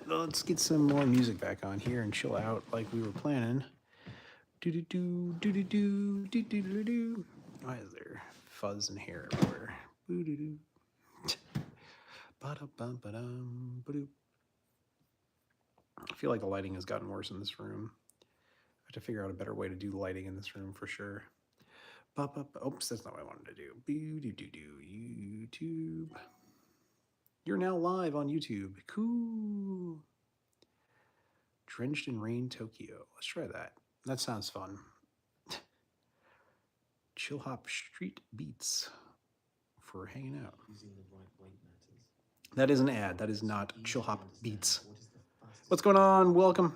Let's get some more music back on here and chill out like we were planning. Do do do do do do do do do do. Why is there fuzz and hair everywhere? Boo doo doo. Ba-da-bum-ba-dum, ba-doop. I feel like the lighting has gotten worse in this room. I have to figure out a better way to do lighting in this room for sure. Oops, that's not what I wanted to do. Boo doo doo doo. YouTube. You're now live on YouTube. Cool. Drenched in Rain, Tokyo. Let's try that. That sounds fun. Chill Hop Street Beats for hanging out. That is an ad. That is not Chill Hop Beats. What's going on? Welcome.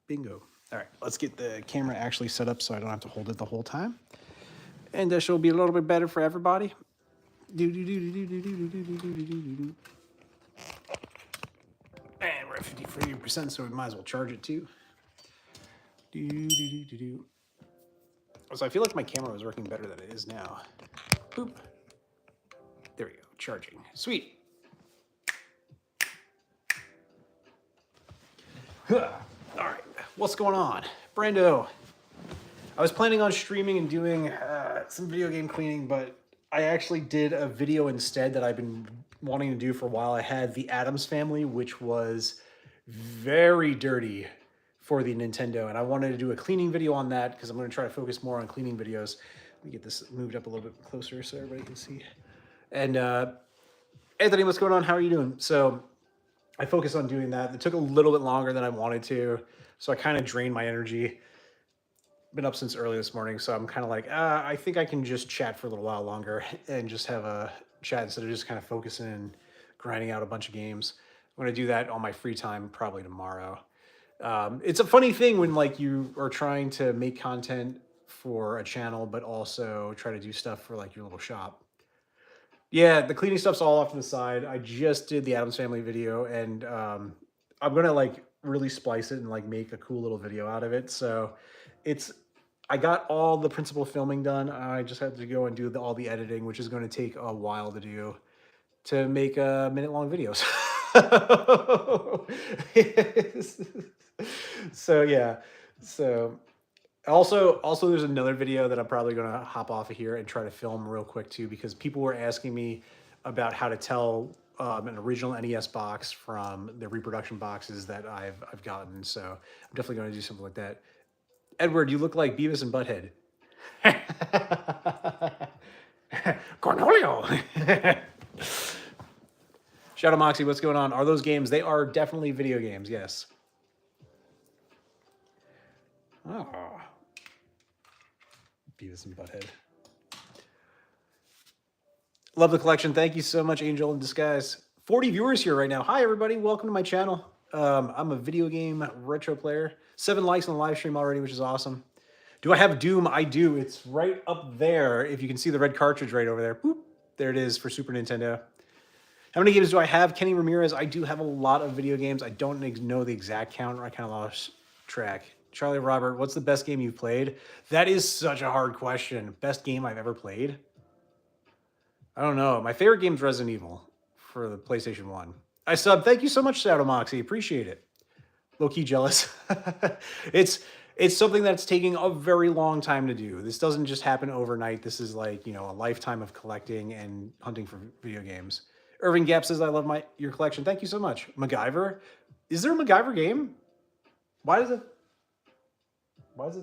Bingo. All right, let's get the camera actually set up so I don't have to hold it the whole time. And this will be a little bit better for everybody. And we're at 53%, so we might as well charge it too. So I feel like my camera was working better than it is now. Boop. There we go, charging. Sweet. All right, what's going on? Brando. I was planning on streaming and doing some video game cleaning, but I actually did a video instead that I've been wanting to do for a while. I had the Addams Family, which was very dirty for the Nintendo, and I wanted to do a cleaning video on that because I'm going to try to focus more on cleaning videos. Let me get this moved up a little bit closer so everybody can see. And Anthony, what's going on? How are you doing? So I focused on doing that. It took a little bit longer than I wanted to, so I kind of drained my energy. Been up since early this morning, so I'm kind of like, I think I can just chat for a little while longer and just have a chat instead of just kind of focusing and grinding out a bunch of games. I'm going to do that on my free time probably tomorrow. It's a funny thing when like you are trying to make content for a channel, but also try to do stuff for like your little shop. Yeah, the cleaning stuff's all off to the side. I just did the Addams Family video, and I'm gonna like really splice it and like make a cool little video out of it. So I got all the principal filming done. I just had to go and do all the editing, which is going to take a while to do to make a minute-long videos. So yeah, so also there's another video that I'm probably going to hop off of here and try to film real quick too, because people were asking me about how to tell an original NES box from the reproduction boxes that I've gotten. So I'm definitely going to do something like that. Edward, you look like Beavis and Butthead. Cornholio. Shadow Moxie, what's going on? Are those games? They are definitely video games, yes. Oh. Beavis and Butthead. Love the collection. Thank you so much, Angel in Disguise. 40 viewers here right now. Hi, everybody. Welcome to my channel. I'm a video game retro player. 7 likes on the live stream already, which is awesome. Do I have Doom? I do. It's right up there. If you can see the red cartridge right over there. Boop. There it is for Super Nintendo. How many games do I have? Kenny Ramirez, I do have a lot of video games. I don't know the exact count. I kind of lost track. Charlie Robert, what's the best game you've played? That is such a hard question. Best game I've ever played? I don't know. My favorite game is Resident Evil for the PlayStation 1. I sub. Thank you so much, Shadow Moxie. Appreciate it. Low-key jealous. It's something that's taking a very long time to do. This doesn't just happen overnight. This is like, you know, a lifetime of collecting and hunting for video games. Irving Gap says, I love your collection. Thank you so much. MacGyver. Is there a MacGyver game? Why does it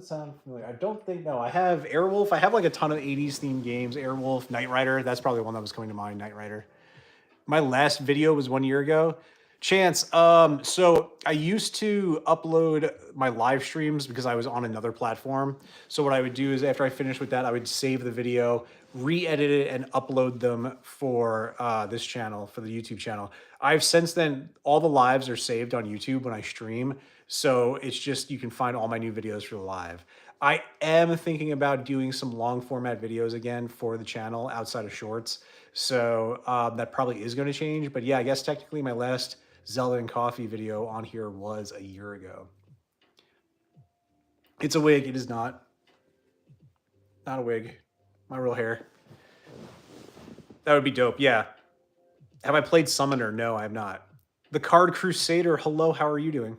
sound familiar? I don't think, no. I have Airwolf. I have like a ton of 80s themed games. Airwolf, Knight Rider. That's probably one that was coming to mind, Knight Rider. My last video was 1 year ago. Chance, so I used to upload my live streams because I was on another platform. So what I would do is after I finished with that, I would save the video, re-edit it, and upload them for this channel, for the YouTube channel. I've since then, all the lives are saved on YouTube when I stream. So it's just, you can find all my new videos for the live. I am thinking about doing some long format videos again for the channel outside of shorts. So that probably is going to change. But yeah, I guess technically my last Zelda and Coffee video on here was a year ago. It's a wig. It is not a wig. My real hair. That would be dope. Yeah. Have I played Summoner? No, I have not. The Card Crusader. Hello, how are you doing?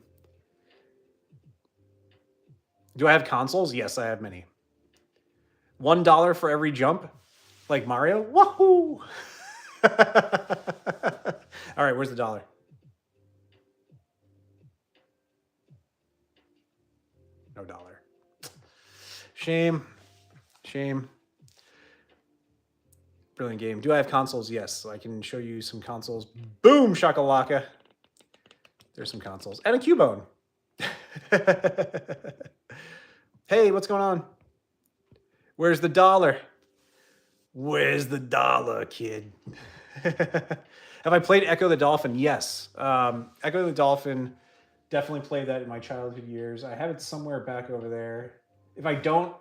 Do I have consoles? Yes, I have many. $1 for every jump, like Mario. Woohoo! All right, where's the dollar? No dollar. Shame. Shame. Brilliant game. Do I have consoles? Yes. I can show you some consoles. Boom, shakalaka. There's some consoles. And a Cubone. Hey, what's going on? Where's the dollar? Where's the dollar, kid? Have I played Echo the Dolphin? Yes. Echo the Dolphin, definitely played that in my childhood years. I have it somewhere back over there. If I don't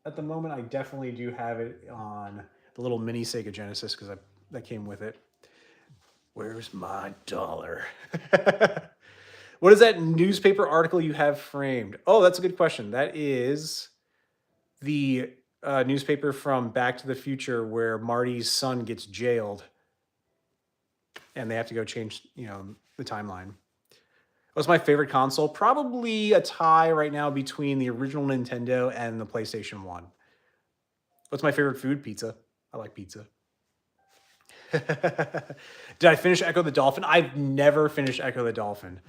at the moment, I definitely do have it on the little mini Sega Genesis because that came with it. Where's my dollar? What is that newspaper article you have framed? Oh, that's a good question. That is the newspaper from Back to the Future where Marty's son gets jailed and they have to go change, the timeline. What's my favorite console? Probably a tie right now between the original Nintendo and the PlayStation 1. What's my favorite food? Pizza. I like pizza. Did I finish Echo the Dolphin? I've never finished Echo the Dolphin.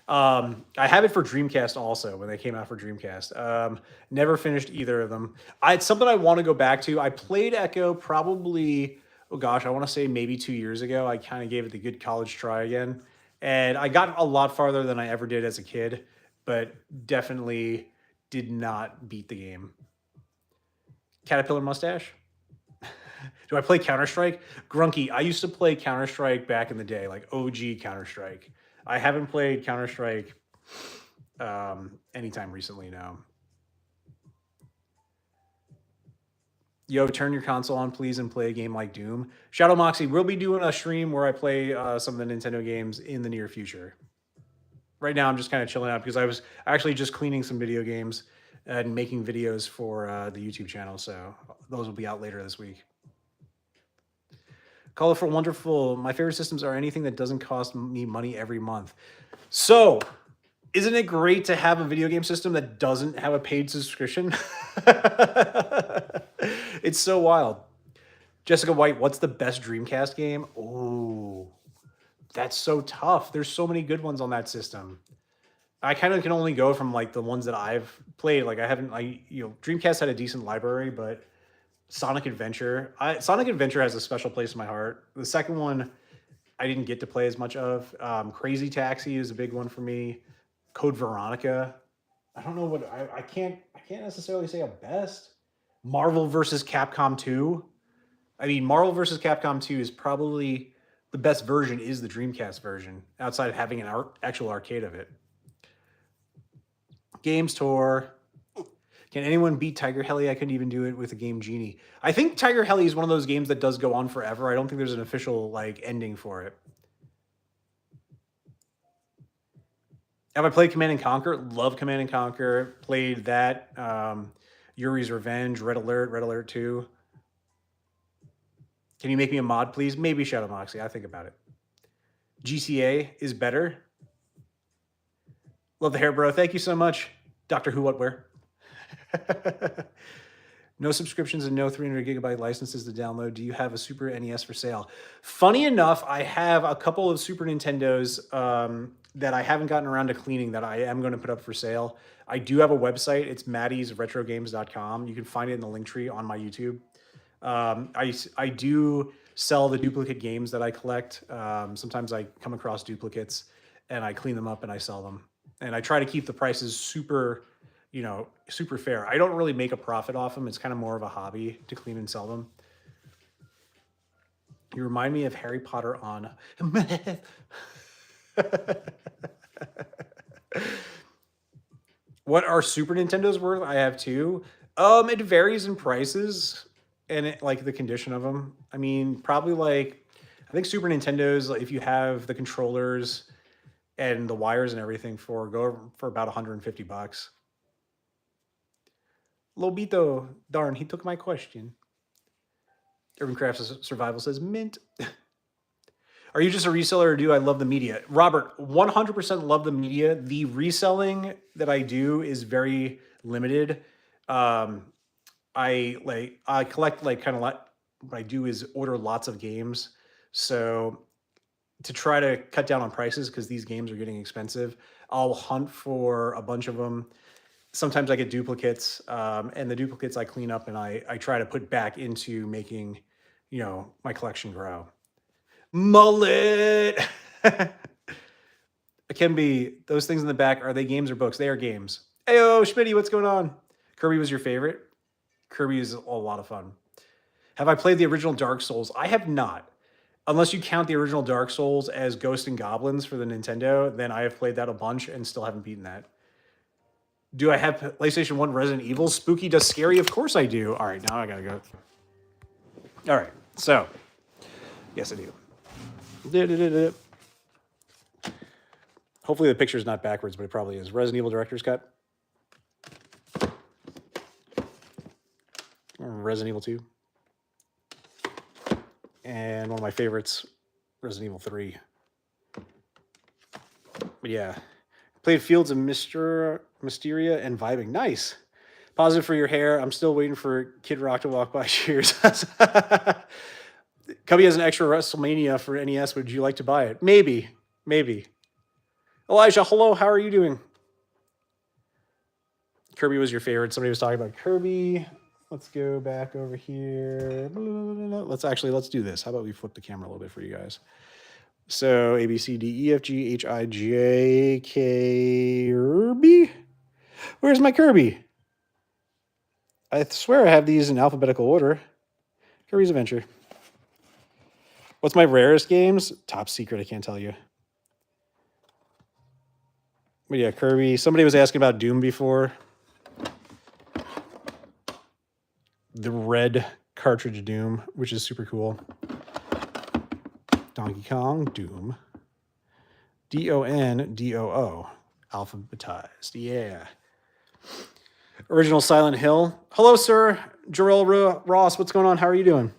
I have it for Dreamcast also when they came out for Dreamcast. Never finished either of them. It's something I want to go back to. I played Echo probably, oh gosh, I want to say maybe 2 years ago. I kind of gave it the good college try again. And I got a lot farther than I ever did as a kid, but definitely did not beat the game. Caterpillar mustache? Do I play Counter-Strike? Grunky, I used to play Counter-Strike back in the day, like OG Counter-Strike. I haven't played Counter-Strike anytime recently now. Yo, turn your console on, please, and play a game like Doom. Shadow Moxie, we'll be doing a stream where I play some of the Nintendo games in the near future. Right now, I'm just kind of chilling out because I was actually just cleaning some video games and making videos for the YouTube channel, so those will be out later this week. Colorful, wonderful. My favorite systems are anything that doesn't cost me money every month. So, isn't it great to have a video game system that doesn't have a paid subscription? It's so wild. Jessica White, what's the best Dreamcast game? Oh, that's so tough. There's so many good ones on that system. I kind of can only go from like the ones that I've played. Like Dreamcast had a decent library, but Sonic Adventure has a special place in my heart. The second one, I didn't get to play as much of. Crazy Taxi is a big one for me. Code Veronica. I don't know what I can't necessarily say a best. Marvel versus Capcom 2. I mean, Marvel versus Capcom 2 is probably the best version is the Dreamcast version outside of having an actual arcade of it. Games Tour. Can anyone beat Tiger Heli? I couldn't even do it with a Game Genie. I think Tiger Heli is one of those games that does go on forever. I don't think there's an official ending for it. Have I played Command and Conquer? Love Command and Conquer. Played that. Yuri's Revenge, Red Alert 2. Can you make me a mod, please? Maybe Shadow Moxie. I think about it. GTA is better. Love the hair, bro. Thank you so much. Doctor Who, what, where? No subscriptions and no 300 gigabyte licenses to download. Do you have a Super NES for sale? Funny enough, I have a couple of Super Nintendos that I haven't gotten around to cleaning that I am going to put up for sale. I do have a website. It's maddysretrogames.com. You can find it in the link tree on my YouTube. I do sell the duplicate games that I collect. Sometimes I come across duplicates and I clean them up and I sell them. And I try to keep the prices super fair. I don't really make a profit off them. It's kind of more of a hobby to clean and sell them. You remind me of Harry Potter on meth. What are Super Nintendos worth? I have two. It varies in prices and the condition of them. I mean, probably I think Super Nintendos, if you have the controllers and the wires and everything go for about $150. Lobito, darn, he took my question. Urban Crafts Survival says mint. Are you just a reseller or do I love the media? Robert, 100% love the media. The reselling that I do is very limited. Um, I collect like kind of what I do is order lots of games. So to try to cut down on prices because these games are getting expensive, I'll hunt for a bunch of them. Sometimes I get duplicates, and the duplicates I clean up and I try to put back into making, my collection grow. Mullet. It can be those things in the back. Are they games or books? They are games. Heyo, Schmitty, what's going on? Kirby was your favorite? Kirby is a lot of fun. Have I played the original Dark Souls? I have not. Unless you count the original Dark Souls as Ghosts and Goblins for the Nintendo, then I have played that a bunch and still haven't beaten that. Do I have PlayStation 1 Resident Evil? Spooky does scary? Of course I do. All right, now I gotta go. All right, so, yes I do. Hopefully the picture's not backwards, but it probably is. Resident Evil Director's Cut. Resident Evil 2. And one of my favorites, Resident Evil 3. But yeah, played Fields of Mysteria and vibing. Nice. Positive for your hair. I'm still waiting for Kid Rock to walk by. Cheers. Cubby has an extra WrestleMania for NES. Would you like to buy it? Maybe. Elijah, hello. How are you doing? Kirby was your favorite. Somebody was talking about Kirby. Let's go back over here. Let's do this. How about we flip the camera a little bit for you guys? So A, B, C, D, E, F, G, H, I, J, K, Kirby? Where's my Kirby? I swear I have these in alphabetical order. Kirby's Adventure. What's my rarest games? Top secret, I can't tell you. But yeah, Kirby. Somebody was asking about Doom before. The red cartridge Doom, which is super cool. Donkey Kong, Doom. D-O-N-D-O-O. Alphabetized. Yeah. Original Silent Hill. Hello, sir. Jarrell Ross, what's going on? How are you doing?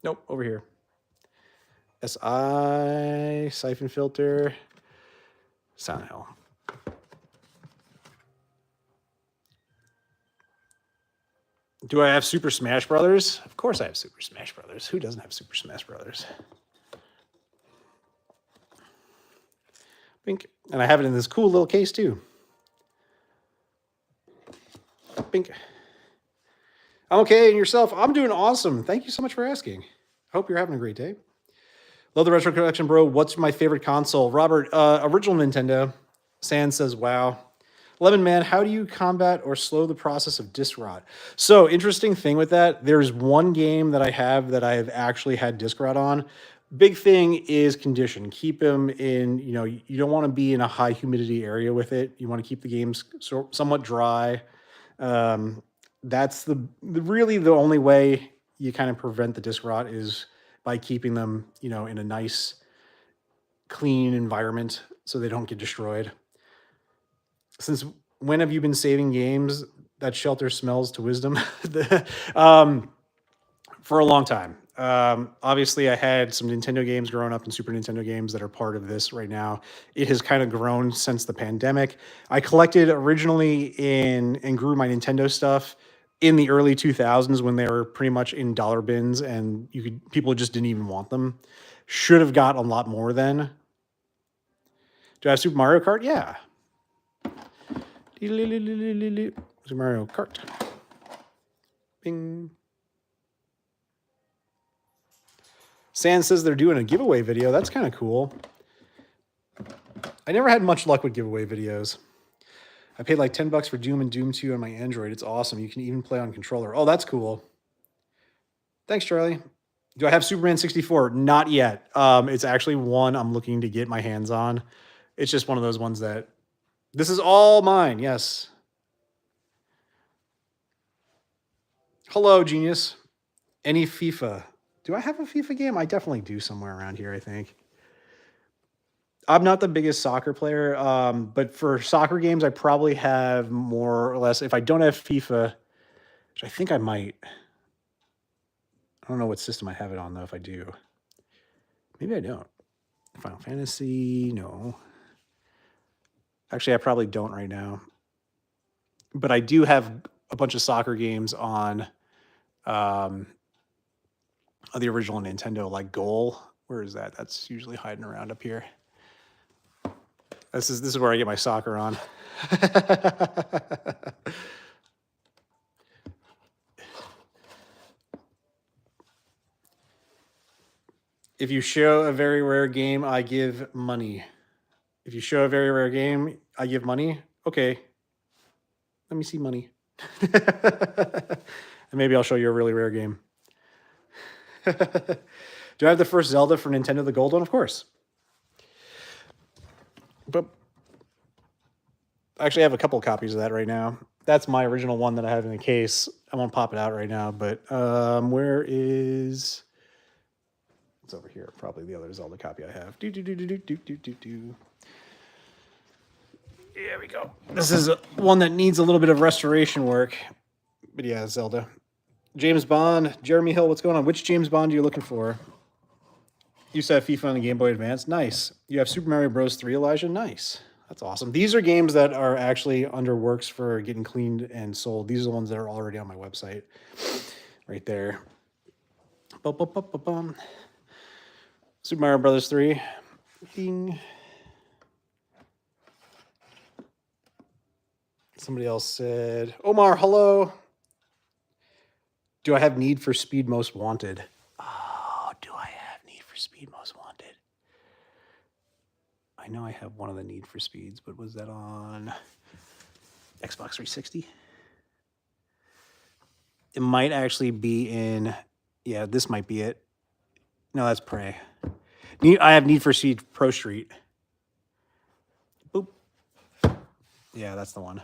Nope, over here. SI, Siphon Filter, Silent Hill. Do I have Super Smash Brothers? Of course I have Super Smash Brothers. Who doesn't have Super Smash Brothers? Bink. And I have it in this cool little case too. Bink. I'm okay, and yourself? I'm doing awesome. Thank you so much for asking. I hope you're having a great day. Love the retro collection, bro. What's my favorite console? Robert, original Nintendo. Sand says, wow. Lemon Man, how do you combat or slow the process of disk rot? So, interesting thing with that, there's one game that I have that I have actually had disk rot on. Big thing is condition. Keep them in, you don't want to be in a high humidity area with it. You want to keep the games somewhat dry. That's really the only way you kind of prevent the disk rot is by keeping them, in a nice, clean environment so they don't get destroyed. Since when have you been saving games? That shelter smells to wisdom. For a long time. Obviously, I had some Nintendo games growing up and Super Nintendo games that are part of this right now. It has kind of grown since the pandemic. I collected originally and grew my Nintendo stuff in the early 2000s when they were pretty much in dollar bins and people just didn't even want them. Should have got a lot more then. Do I have Super Mario Kart? Yeah. Super Mario Kart. Bing. Sand says they're doing a giveaway video. That's kind of cool. I never had much luck with giveaway videos. I paid like $10 for Doom and Doom 2 on my Android. It's awesome. You can even play on controller. Oh, that's cool. Thanks, Charlie. Do I have Superman 64? Not yet. It's actually one I'm looking to get my hands on. It's just one of those ones that this is all mine. Yes. Hello, genius. Any FIFA? Do I have a FIFA game? I definitely do somewhere around here, I think. I'm not the biggest soccer player, but for soccer games, I probably have more or less. If I don't have FIFA, which I think I might, I don't know what system I have it on though. If I do, maybe I don't. Final Fantasy, no. Actually, I probably don't right now. But I do have a bunch of soccer games on the original Nintendo, like Goal. Where is that? That's usually hiding around up here. This is where I get my soccer on. If you show a very rare game, I give money. If you show a very rare game, I give money. Okay. Let me see money. And maybe I'll show you a really rare game. Do I have the first Zelda for Nintendo, the gold one? Of course. But actually, I have a couple of copies of that right now. That's my original one that I have in the case. I won't pop it out right now, but where is... It's over here. Probably the other Zelda copy I have. There we go. This is one that needs a little bit of restoration work. But yeah, Zelda. James Bond. Jeremy Hill, what's going on? Which James Bond are you looking for? You said FIFA on the Game Boy Advance. Nice. You have Super Mario Bros. 3, Elijah. Nice. That's awesome. These are games that are actually under works for getting cleaned and sold. These are the ones that are already on my website. Right there. Bum. Super Mario Bros. 3. Ding. Somebody else said, Omar, hello. Do I have Need for Speed Most Wanted? Oh, do I have Need for Speed Most Wanted? I know I have one of the Need for Speeds, but was that on Xbox 360? It might actually be in, yeah, this might be it. No, that's Prey. I have Need for Speed Pro Street. Boop. Yeah, that's the one.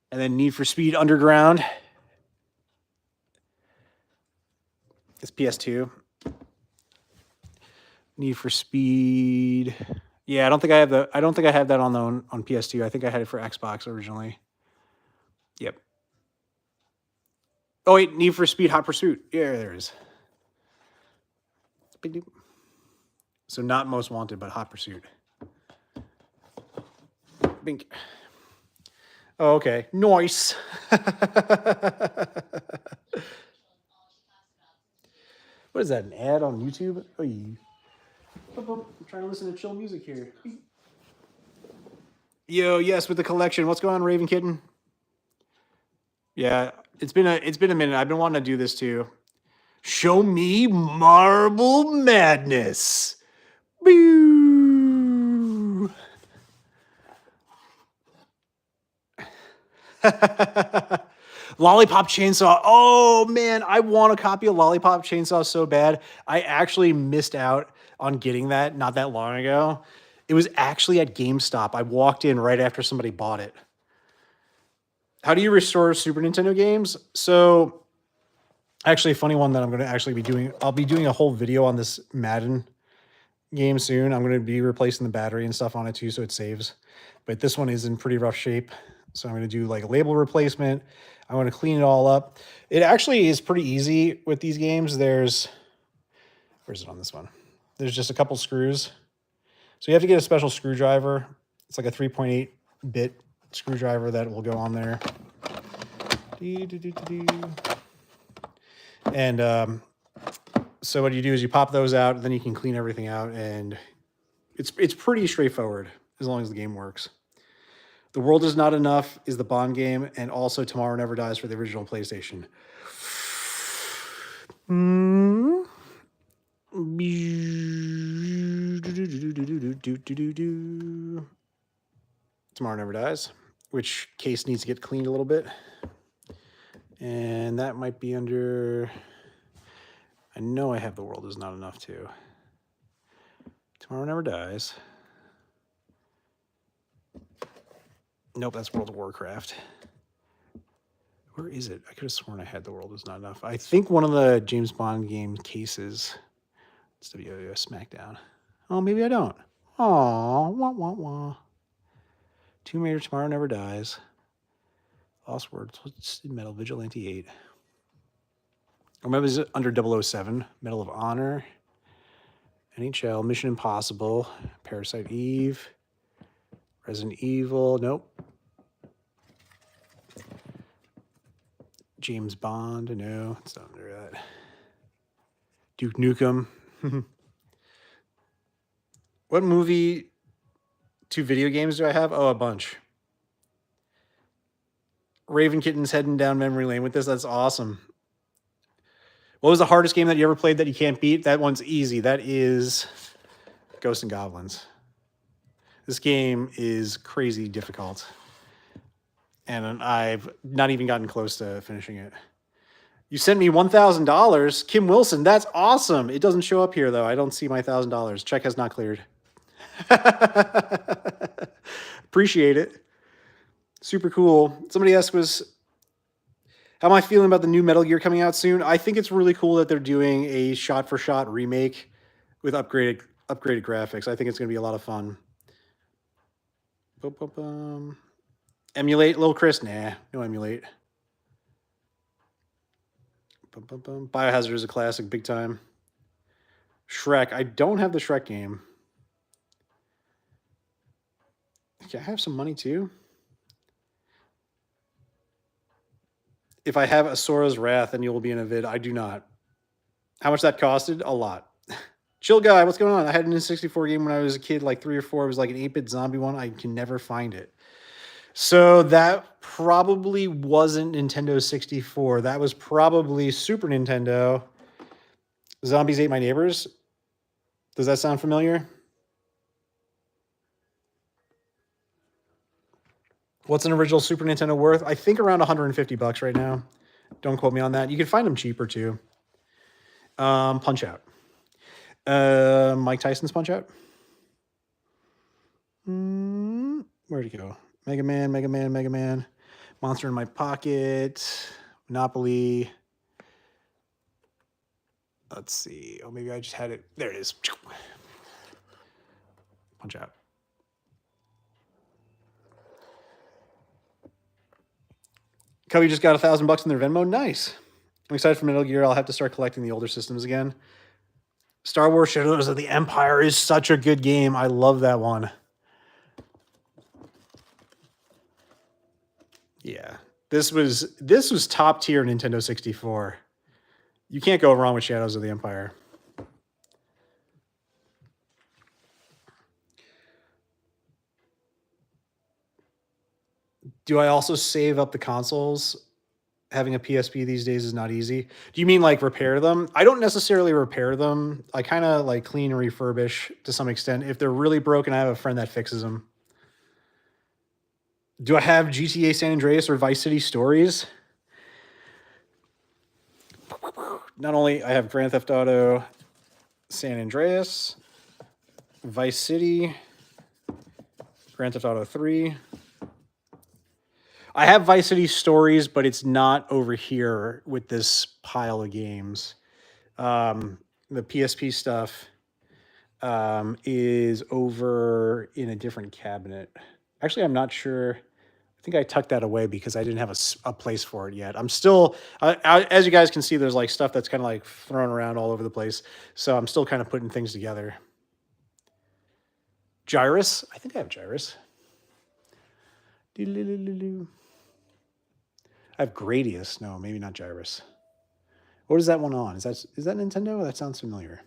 And then Need for Speed Underground. It's PS2. Need for Speed. Yeah, I don't think I have that on PS2. I think I had it for Xbox originally. Yep. Oh wait, Need for Speed Hot Pursuit. Yeah, there it is. Big deal. So not Most Wanted, but Hot Pursuit. Bink. Oh, okay. Nice. What is that, an ad on YouTube? Oh, I'm trying to listen to chill music here. Yo, yes, with the collection. What's going on, Raven Kitten? Yeah, it's been a minute. I've been wanting to do this too. Show me Marble Madness. Boo. Lollipop Chainsaw. Oh man, I want a copy of Lollipop Chainsaw so bad. I actually missed out on getting that not that long ago. It was actually at GameStop. I walked in right after somebody bought it. How do you restore Super Nintendo games? So, actually, a funny one that I'm going to actually be doing. I'll be doing a whole video on this Madden game soon. I'm going to be replacing the battery and stuff on it too, so it saves. But this one is in pretty rough shape. So I'm going to do like a label replacement. I want to clean it all up. It actually is pretty easy with these games. Where's it on this one? There's just a couple screws. So you have to get a special screwdriver. It's like a 3.8 bit screwdriver that will go on there. And so what you do is you pop those out, then you can clean everything out, and it's pretty straightforward as long as the game works. The World Is Not Enough is the Bond game, and also Tomorrow Never Dies for the original PlayStation. Tomorrow Never Dies, which case needs to get cleaned a little bit. And that might be under... I know I have The World Is Not Enough too. Tomorrow Never Dies. Nope, that's World of Warcraft. Where is it? I could have sworn I had The World Is Not Enough. I think one of the James Bond game cases. It's WWF SmackDown. Oh, maybe I don't. Aw, wah, wah, wah. Tomb Raider Tomorrow Never Dies. Lost Words. What's Metal Vigilante 8? Or maybe is it under 007? Medal of Honor. NHL. Mission Impossible. Parasite Eve. Resident Evil. Nope. James Bond. No, it's not under that. Duke Nukem. What movie to video games do I have? Oh, a bunch. Raven Kitten's heading down memory lane with this. That's awesome. What was the hardest game that you ever played that you can't beat? That one's easy. That is Ghosts and Goblins. This game is crazy difficult. And I've not even gotten close to finishing it. You sent me $1,000. Kim Wilson, that's awesome. It doesn't show up here, though. I don't see my $1,000. Check has not cleared. Appreciate it. Super cool. Somebody asked how am I feeling about the new Metal Gear coming out soon? I think it's really cool that they're doing a shot-for-shot remake with upgraded graphics. I think it's going to be a lot of fun. Emulate, Lil Chris? Nah, no emulate. Biohazard is a classic, big time. Shrek. I don't have the Shrek game. Can I have some money too? If I have Asora's Wrath, then you will be in a vid. I do not. How much that costed? A lot. Chill guy, what's going on? I had an N64 game when I was a kid, like 3 or 4. It was like an 8-bit zombie one. I can never find it. So that probably wasn't Nintendo 64. That was probably Super Nintendo. Zombies Ate My Neighbors. Does that sound familiar? What's an original Super Nintendo worth? I think around $150 right now. Don't quote me on that. You can find them cheaper too. Punch Out. Mike Tyson's Punch Out. Where'd he go? Mega Man, Mega Man, Mega Man. Monster in My Pocket. Monopoly. Let's see. Oh, maybe I just had it. There it is. Punch Out. Cubby just got $1,000 in their Venmo. Nice. I'm excited for Metal Gear. I'll have to start collecting the older systems again. Star Wars Shadows of the Empire is such a good game. I love that one. Yeah. This was top tier Nintendo 64. You can't go wrong with Shadows of the Empire. Do I also save up the consoles? Having a PSP these days is not easy. Do you mean like repair them? I don't necessarily repair them. I kind of like clean and refurbish to some extent. If they're really broken, I have a friend that fixes them. Do I have GTA San Andreas or Vice City Stories? Not only I have Grand Theft Auto San Andreas, Vice City, Grand Theft Auto 3. I have Vice City Stories, but it's not over here with this pile of games. The PSP stuff is over in a different cabinet. Actually, I'm not sure. I think I tucked that away because I didn't have a place for it yet. I'm still, as you guys can see, there's like stuff that's kind of like thrown around all over the place. So I'm still kind of putting things together. Gyrus? I think I have Gyrus. I have Gradius. No, maybe not Gyrus. What is that one on? Is that Nintendo? That sounds familiar.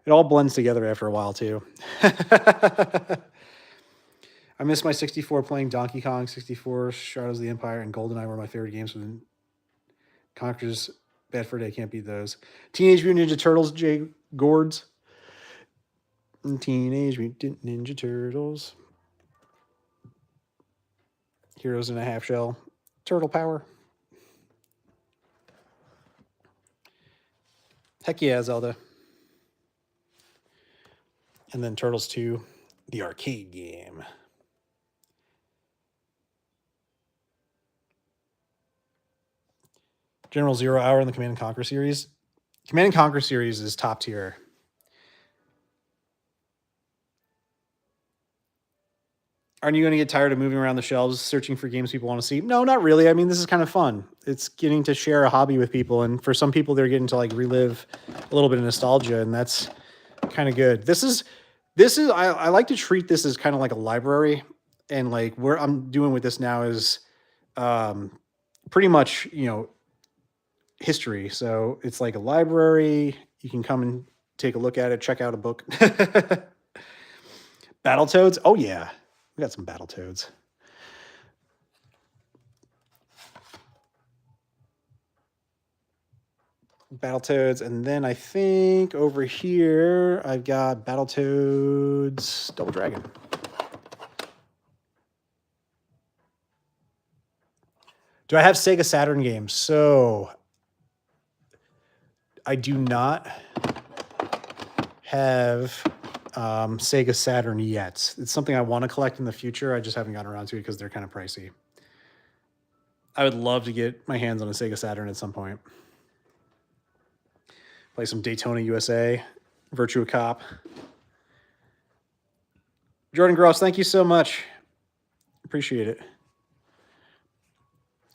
It all blends together after a while, too. I miss my 64 playing Donkey Kong 64, Shadows of the Empire, and GoldenEye were my favorite games. With Conker's Bad Fur Day, can't beat those. Teenage Mutant Ninja Turtles, Jay Gourds. Teenage Mutant Ninja Turtles. Heroes in a Half Shell. Turtle Power. Heck yeah, Zelda. And then Turtles 2, the arcade game. General Zero Hour in the Command & Conquer series. Command & Conquer series is top tier. Aren't you going to get tired of moving around the shelves, searching for games people want to see? No, not really. I mean, this is kind of fun. It's getting to share a hobby with people. And for some people, they're getting to like relive a little bit of nostalgia. And that's kind of good. I like to treat this as kind of like a library. And like where I'm doing with this now is pretty much, history. So it's like a library. You can come and take a look at it, check out a book. Battletoads. Oh, yeah. We got some Battletoads. Battletoads, and then I think over here I've got Battletoads Double Dragon. Do I have Sega Saturn games? So I do not have Sega Saturn yet. It's something I want to collect in the future. I just haven't gotten around to it because they're kind of pricey. I would love to get my hands on a Sega Saturn at some point. Play some Daytona USA, Virtua Cop. Jordan Gross, thank you so much. Appreciate it.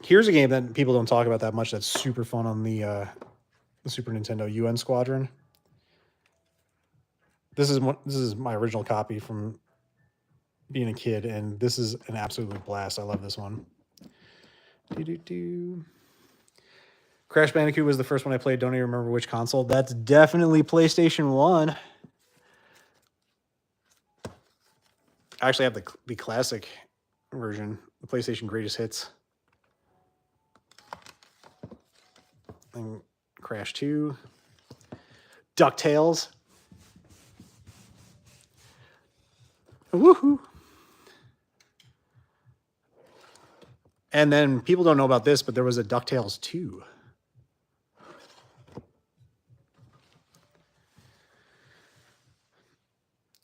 Here's a game that people don't talk about that much that's super fun on the Super Nintendo, UN Squadron. This is my original copy from being a kid, and this is an absolute blast. I love this one. Crash Bandicoot was the first one I played. Don't even remember which console. That's definitely PlayStation 1. I actually have the classic version, the PlayStation Greatest Hits. And Crash 2. DuckTales. Woohoo! And then people don't know about this, but there was a DuckTales 2.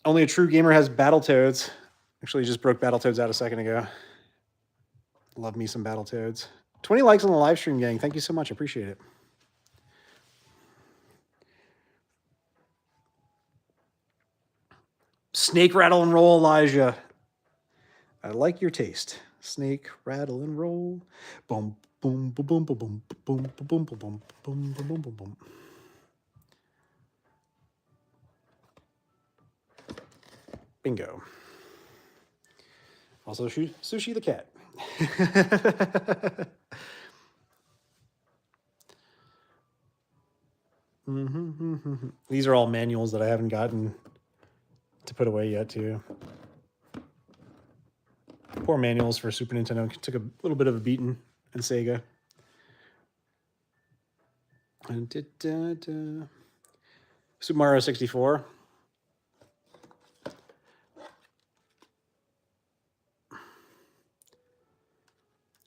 Only a true gamer has Battletoads. Actually, just broke Battletoads out a second ago. Love me some Battletoads. 20 likes on the live stream, gang. Thank you so much. I appreciate it. Snake, rattle, and roll, Elijah. I like your taste. Snake, rattle, and roll. Boom, boom, boom, boom, boom, boom, boom, boom, boom, boom, boom, boom, boom, boom, boom. Bingo. Also, Sushi the cat. These are all manuals that I haven't gotten to put away yet, too. Poor manuals for Super Nintendo. Took a little bit of a beating in Sega. Super Mario 64.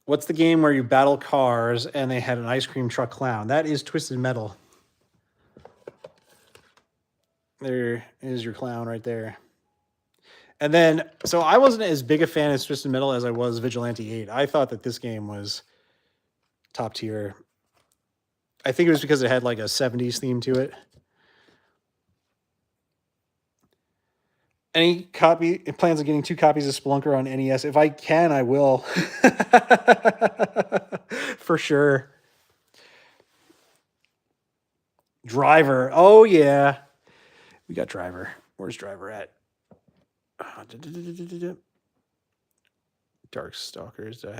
What's the game where you battle cars and they had an ice cream truck clown? That is Twisted Metal. There is your clown right there. And then, so I wasn't as big a fan of Twisted Metal as I was Vigilante 8. I thought that this game was top tier. I think it was because it had like a 70s theme to it. Any copy, it plans on getting 2 copies of Spelunker on NES. If I can, I will. For sure. Driver. Oh, yeah. We got Driver. Where's Driver at? Darkstalkers. Do I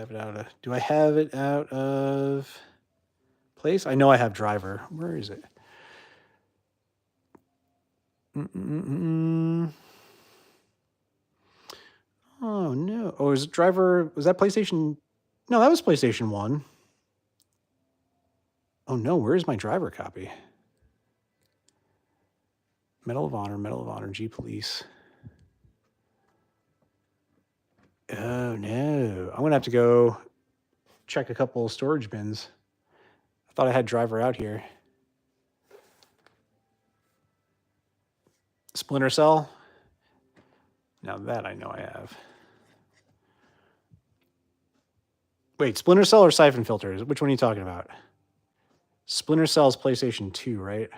have it out of place? I know I have Driver. Where is it? Oh, no. Oh, is it Driver? Was that PlayStation? No, that was PlayStation 1. Oh, no. Where's my Driver copy? Medal of Honor, G Police. Oh, no. I'm going to have to go check a couple of storage bins. I thought I had Driver out here. Splinter Cell. Now that I know I have. Wait, Splinter Cell or Siphon Filters? Which one are you talking about? Splinter Cell's PlayStation 2, right?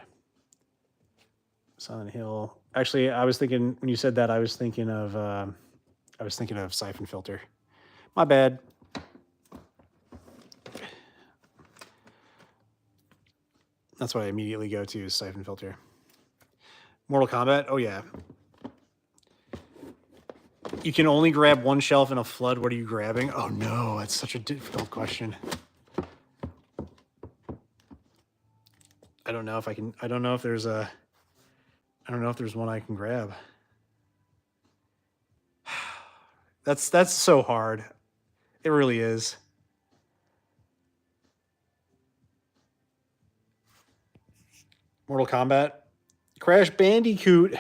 Silent Hill. Actually, I was thinking, when you said that, I was thinking of I was thinking of Siphon Filter. My bad. That's what I immediately go to, is Siphon Filter. Mortal Kombat? Oh, yeah. You can only grab one shelf in a flood. What are you grabbing? Oh, no. That's such a difficult question. I don't know if I can... I don't know if there's a... I don't know if there's one I can grab. That's so hard. It really is. Mortal Kombat. Crash Bandicoot.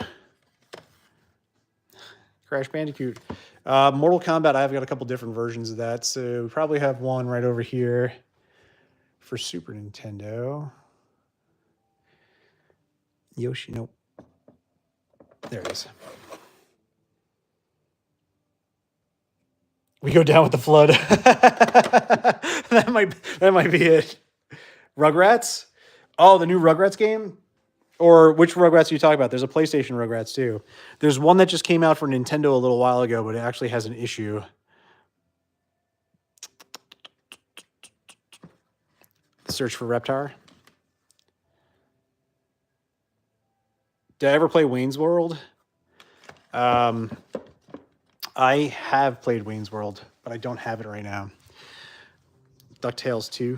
Crash Bandicoot. Mortal Kombat, I've got a couple different versions of that. So we probably have one right over here for Super Nintendo. Yoshi, nope. There it is. We go down with the flood. that might be it. Rugrats? Oh, the new Rugrats game? Or which Rugrats are you talking about? There's a PlayStation Rugrats too. There's one that just came out for Nintendo a little while ago, but it actually has an issue. Search for Reptar. Did I ever play Wayne's World? I have played Wayne's World, but I don't have it right now. DuckTales 2.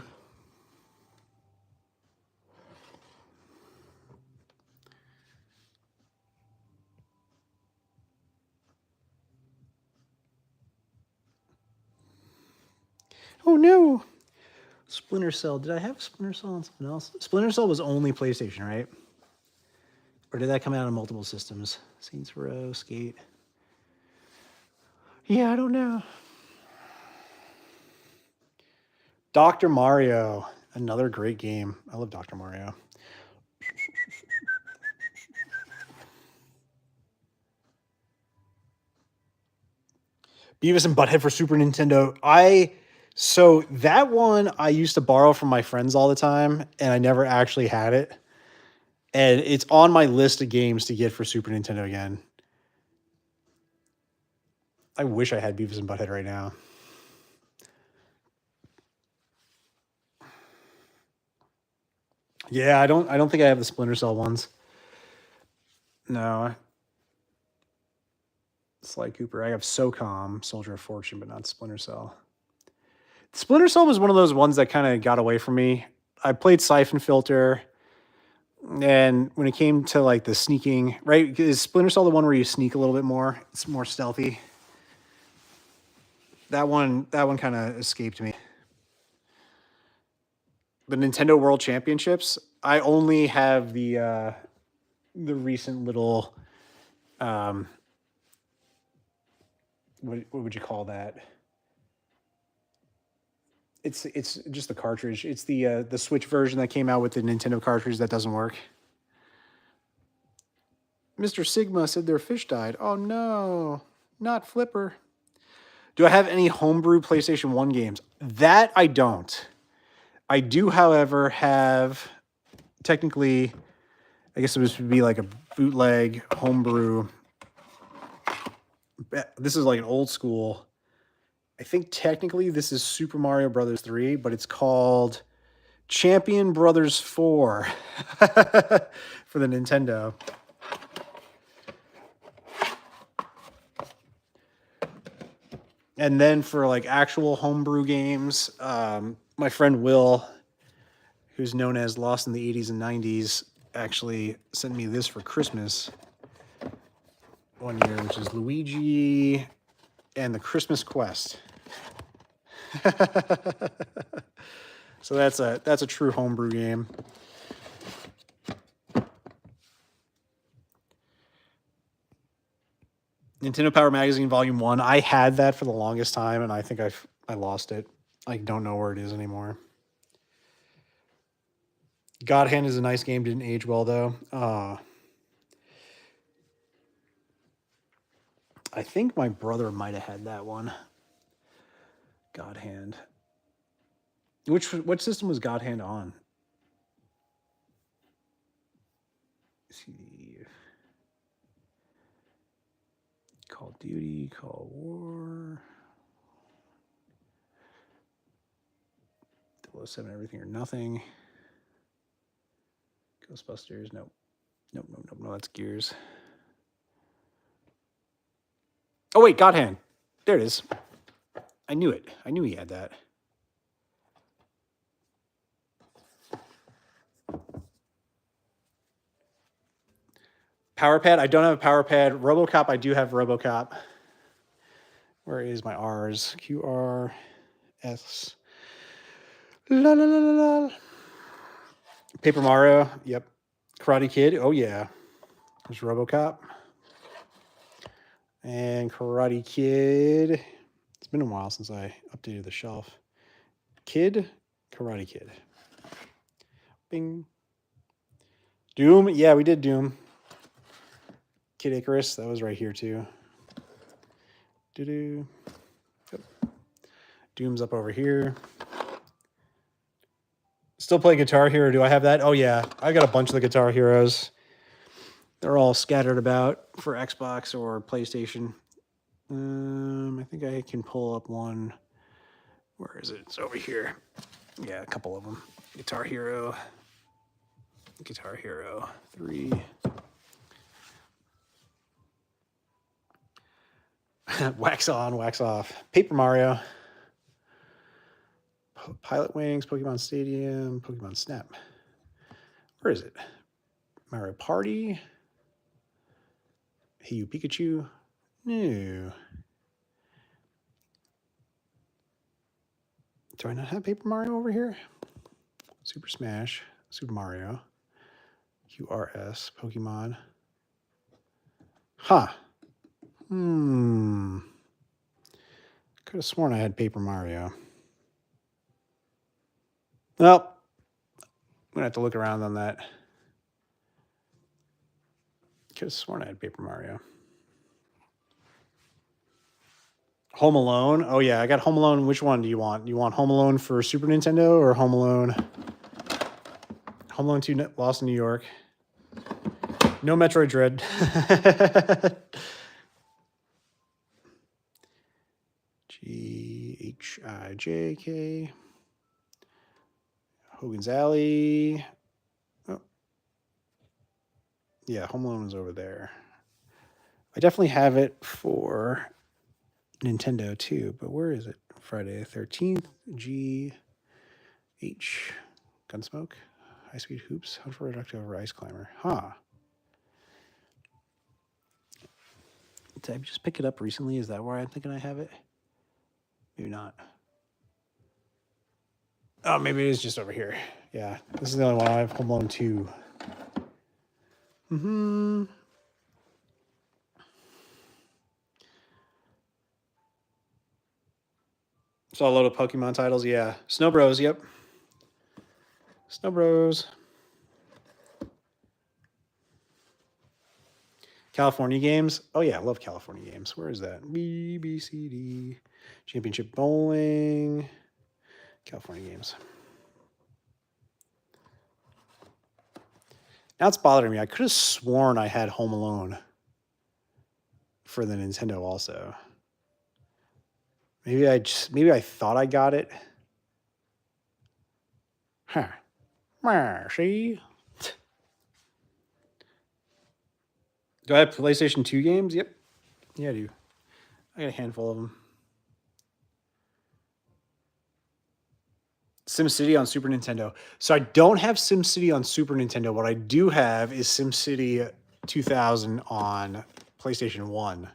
Oh no! Splinter Cell. Did I have Splinter Cell on something else? Splinter Cell was only PlayStation, right? Or did that come out on multiple systems? Saints Row, Skate. Yeah, I don't know. Dr. Mario. Another great game. I love Dr. Mario. Beavis and Butthead for Super Nintendo. So that one I used to borrow from my friends all the time, and I never actually had it. And it's on my list of games to get for Super Nintendo again. I wish I had Beavis and Butthead right now. Yeah, I don't think I have the Splinter Cell ones. No. Sly Cooper. I have SOCOM, Soldier of Fortune, but not Splinter Cell. Splinter Cell was one of those ones that kind of got away from me. I played Siphon Filter, and when it came to like the sneaking, right? Is Splinter Cell the one where you sneak a little bit more? It's more stealthy. That one kind of escaped me. The Nintendo World Championships, I only have the recent little what would you call that? It's just the cartridge. It's the Switch version that came out with the Nintendo cartridge that doesn't work. Mr. Sigma said their fish died. Oh no, not Flipper. Do I have any homebrew PlayStation 1 games? That I don't. I do, however, have technically, I guess it would be like a bootleg homebrew. This is like an old school. I think technically this is Super Mario Brothers 3, but it's called Champion Brothers 4 for the Nintendo. And then for like actual homebrew games, my friend Will, who's known as Lost in the 80s and 90s, actually sent me this for Christmas one year, which is Luigi and the Christmas Quest. So that's a true homebrew game. Nintendo Power Magazine Volume 1. I had that for the longest time, and I think I lost it. I don't know where it is anymore. God Hand is a nice game. Didn't age well, though. I think my brother might have had that one. God Hand. What system was God Hand on? Let's see. Call of Duty, Call of War. 007, Everything or Nothing. Ghostbusters, nope. Nope, no, that's Gears. Oh, wait, God Hand. There it is. I knew it. I knew he had that. Power Pad? I don't have a Power Pad. RoboCop, I do have RoboCop. Where is my R's? Q, R, S. La la la la la. Paper Mario, yep. Karate Kid, oh yeah. There's RoboCop. And Karate Kid. It's been a while since I updated the shelf. Kid, Karate Kid. Bing. Doom, yeah, we did Doom. Kid Icarus, that was right here too. Doo-doo. Yep. Doom's up over here. Still play Guitar Hero. Do I have that? Oh, yeah. I got a bunch of the Guitar Heroes. They're all scattered about for Xbox or PlayStation. I think I can pull up one. Where is it? It's over here. Yeah, a couple of them. Guitar Hero 3. Wax on, wax off. Paper Mario. Pilot Wings, Pokemon Stadium, Pokemon Snap. Where is it? Mario Party. Hey, you Pikachu. No. Do I not have Paper Mario over here? Super Smash, Super Mario, QRS, Pokemon. Huh. Could have sworn I had Paper Mario. Well, I'm going to have to look around on that. Could have sworn I had Paper Mario. Home Alone. Oh, yeah, I got Home Alone. Which one do you want? Do you want Home Alone for Super Nintendo or Home Alone 2 Lost in New York? No Metroid Dread. GHIJK. Hogan's Alley. Oh. Yeah, Home Alone is over there. I definitely have it for Nintendo too, but where is it? Friday the 13th. GH. Gunsmoke. High Speed Hoops. Hunt for Reductive over Ice Climber. Huh. Did I just pick it up recently? Is that where I'm thinking I have it? Maybe not. Oh, maybe it is just over here. Yeah, this is the only one I have. Home Alone 2. Saw a load of Pokemon titles. Yeah. Snow Bros. Yep. Snow Bros. California Games. Oh, yeah. I love California Games. Where is that? B, B, C, D. Championship Bowling. California Games. Now it's bothering me. I could have sworn I had Home Alone for the Nintendo also. Maybe I thought I got it. Huh. See? Do I have PlayStation 2 games? Yep. Yeah, I do. I got a handful of them. SimCity on Super Nintendo. So I don't have SimCity on Super Nintendo. What I do have is SimCity 2000 on PlayStation 1,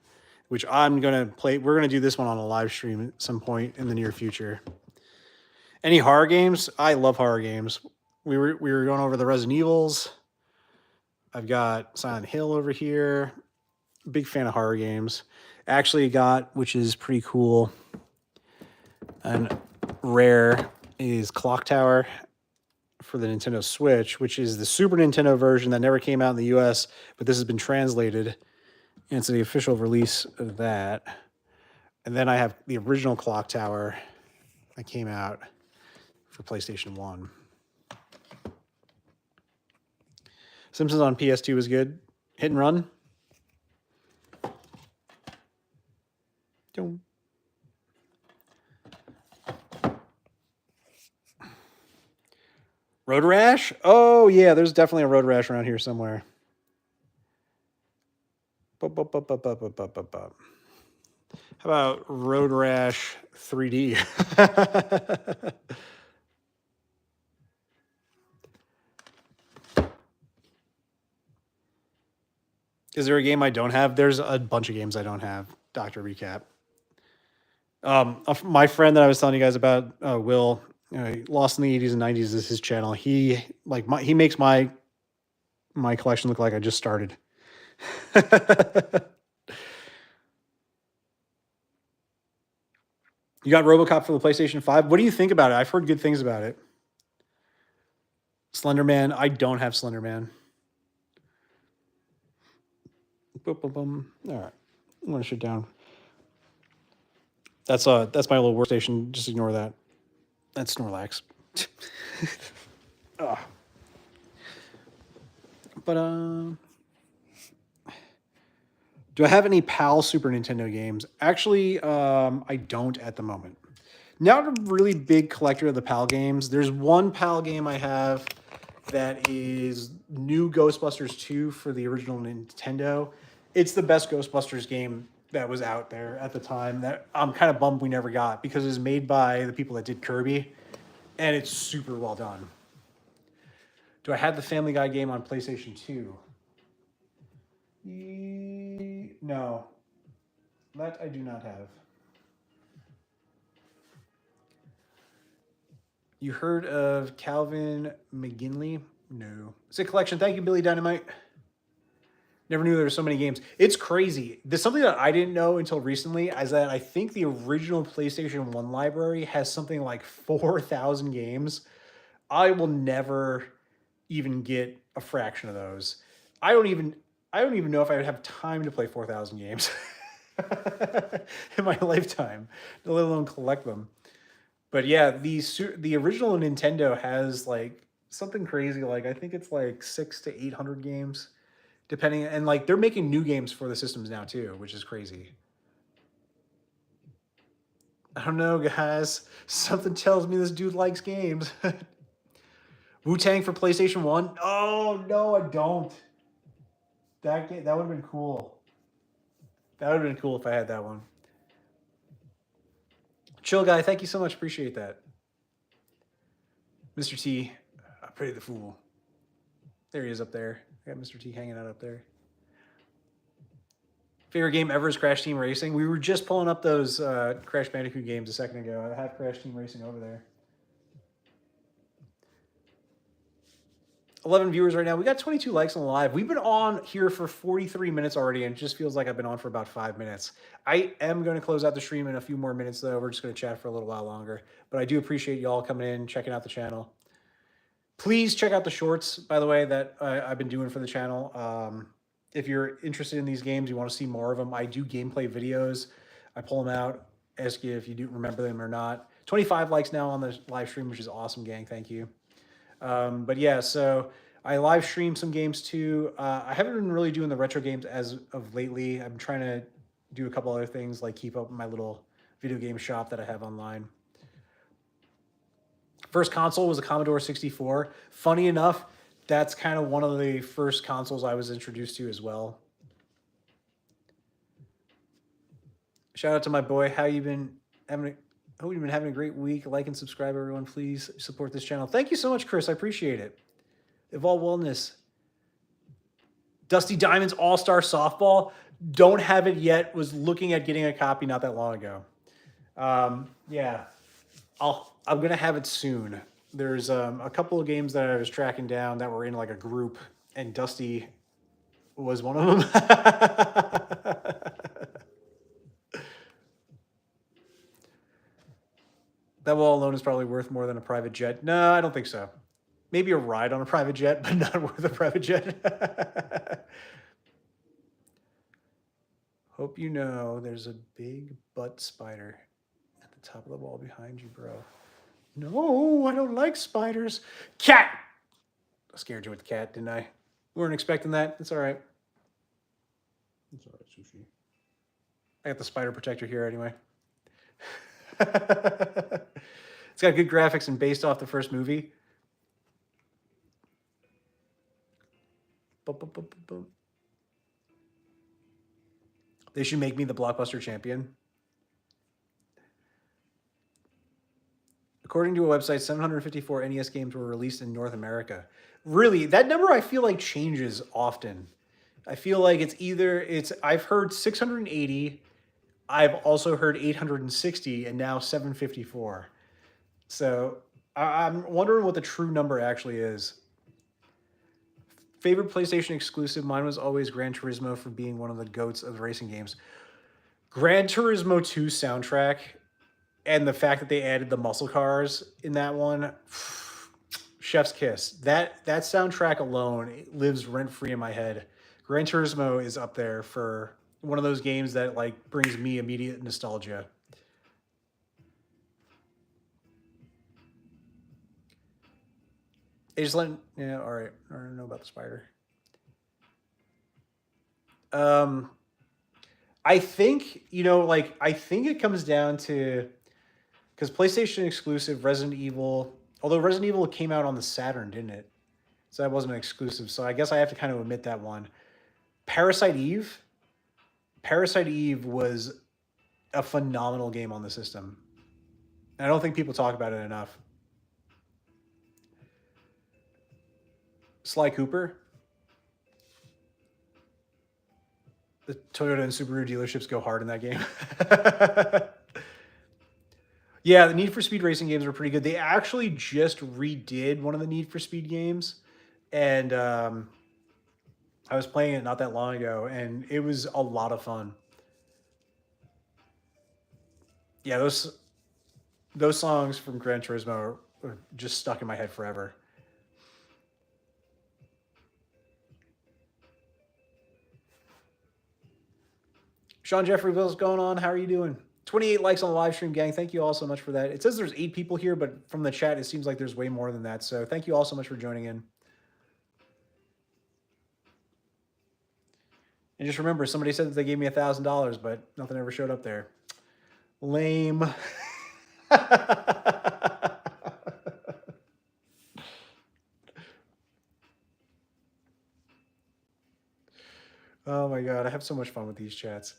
which I'm going to play. We're going to do this one on a live stream at some point in the near future. Any horror games? I love horror games. We were going over the Resident Evils. I've got Silent Hill over here. Big fan of horror games. Actually got, which is pretty cool and rare, is Clock Tower for the Nintendo Switch, which is the Super Nintendo version that never came out in the US, but this has been translated, and it's the official release of that. And then I have the original Clock Tower that came out for PlayStation 1. Simpsons on PS2 was good. Hit and Run. Road Rash? Oh, yeah, there's definitely a Road Rash around here somewhere. How about Road Rash 3D? Is there a game I don't have? There's a bunch of games I don't have. Dr. Recap. My friend that I was telling you guys about, Will, Lost in the 80s and 90s is his channel. He makes my collection look like I just started. You got RoboCop for the PlayStation 5. What do you think about it? I've heard good things about it. Slender Man. I don't have Slender Man. Boom, boom, boom. All right. I'm going to shut down. That's my little workstation. Just ignore that. That's Snorlax. But do I have any PAL Super Nintendo games? Actually, I don't at the moment. Not a really big collector of the PAL games. There's one PAL game I have that is New Ghostbusters 2 for the original Nintendo. It's the best Ghostbusters game that was out there at the time that I'm kind of bummed we never got because it was made by the people that did Kirby, and it's super well done. Do I have the Family Guy game on PlayStation 2? No. That I do not have. You heard of Calvin McGinley? No. It's a collection. Thank you, Billy Dynamite. Never knew there were so many games. It's crazy. There's something that I didn't know until recently is that I think the original PlayStation 1 library has something like 4,000 games. I will never even get a fraction of those. I don't even know if I would have time to play 4,000 games in my lifetime, let alone collect them. But yeah, the original Nintendo has like something crazy. Like I think it's like 600 to 800 games, depending. And like they're making new games for the systems now too, which is crazy. I don't know, guys. Something tells me this dude likes games. Wu-Tang for PlayStation 1? Oh, no, I don't. That would have been cool. That would have been cool if I had that one. Chill guy, thank you so much. Appreciate that. Mr. T, I pity the fool. There he is up there. I got Mr. T hanging out up there. Favorite game ever is Crash Team Racing. We were just pulling up those Crash Bandicoot games a second ago. I have Crash Team Racing over there. 11 viewers right now. We got 22 likes on the live. We've been on here for 43 minutes already, and it just feels like I've been on for about 5 minutes. I am going to close out the stream in a few more minutes, though. We're just going to chat for a little while longer. But I do appreciate y'all coming in, checking out the channel. Please check out the shorts, by the way, that I've been doing for the channel. If you're interested in these games, you want to see more of them, I do gameplay videos. I pull them out, ask you if you do remember them or not. 25 likes now on the live stream, which is awesome, gang. Thank you. But yeah, so I live stream some games too. I haven't been really doing the retro games as of lately. I'm trying to do a couple other things like keep up my little video game shop that I have online. First console was a Commodore 64. Funny enough, that's kind of one of the first consoles I was introduced to as well. Shout out to my boy. How you been having? Hope you've been having a great week. Like and subscribe, everyone. Please support this channel. Thank you so much, Chris. I appreciate it. Evolve Wellness. Dusty Diamonds All-Star Softball. Don't have it yet. Was looking at getting a copy not that long ago. Yeah, I'm gonna have it soon. There's a couple of games that I was tracking down that were in like a group, and Dusty was one of them. That wall alone is probably worth more than a private jet. No, I don't think so. Maybe a ride on a private jet, but not worth a private jet. Hope you know there's a big butt spider at the top of the wall behind you, bro. No, I don't like spiders. Cat! I scared you with the cat, didn't I? We weren't expecting that. It's all right. It's all right, Sushi. I got the spider protector here anyway. It's got good graphics and based off the first movie. Boom, boom, boom, boom, boom. They should make me the Blockbuster champion. According to a website, 754 NES games were released in North America. Really, that number I feel like changes often. I feel like I've heard 680, I've also heard 860, and now 754. So I'm wondering what the true number actually is. Favorite PlayStation exclusive? Mine was always Gran Turismo for being one of the goats of racing games. Gran Turismo 2 soundtrack and the fact that they added the muscle cars in that one, chef's kiss. That soundtrack alone lives rent free in my head. Gran Turismo is up there for one of those games that like brings me immediate nostalgia. Yeah, all right. I don't know about the spider. Um, I think like I think it comes down to because PlayStation exclusive Resident Evil, although Resident Evil came out on the Saturn, didn't it? So that wasn't an exclusive. So I guess I have to kind of omit that one. Parasite Eve. Parasite Eve was a phenomenal game on the system. And I don't think people talk about it enough. Sly Cooper. The Toyota and Subaru dealerships go hard in that game. Yeah, the Need for Speed racing games were pretty good. They actually just redid one of the Need for Speed games, and I was playing it not that long ago, and it was a lot of fun. Yeah, those songs from Gran Turismo are just stuck in my head forever. Sean Jeffrey, what's going on? How are you doing? 28 likes on the live stream, gang. Thank you all so much for that. It says there's 8 people here, but from the chat, it seems like there's way more than that. So thank you all so much for joining in. And just remember, somebody said that they gave me $1,000, but nothing ever showed up there. Lame. Oh my god, I have so much fun with these chats.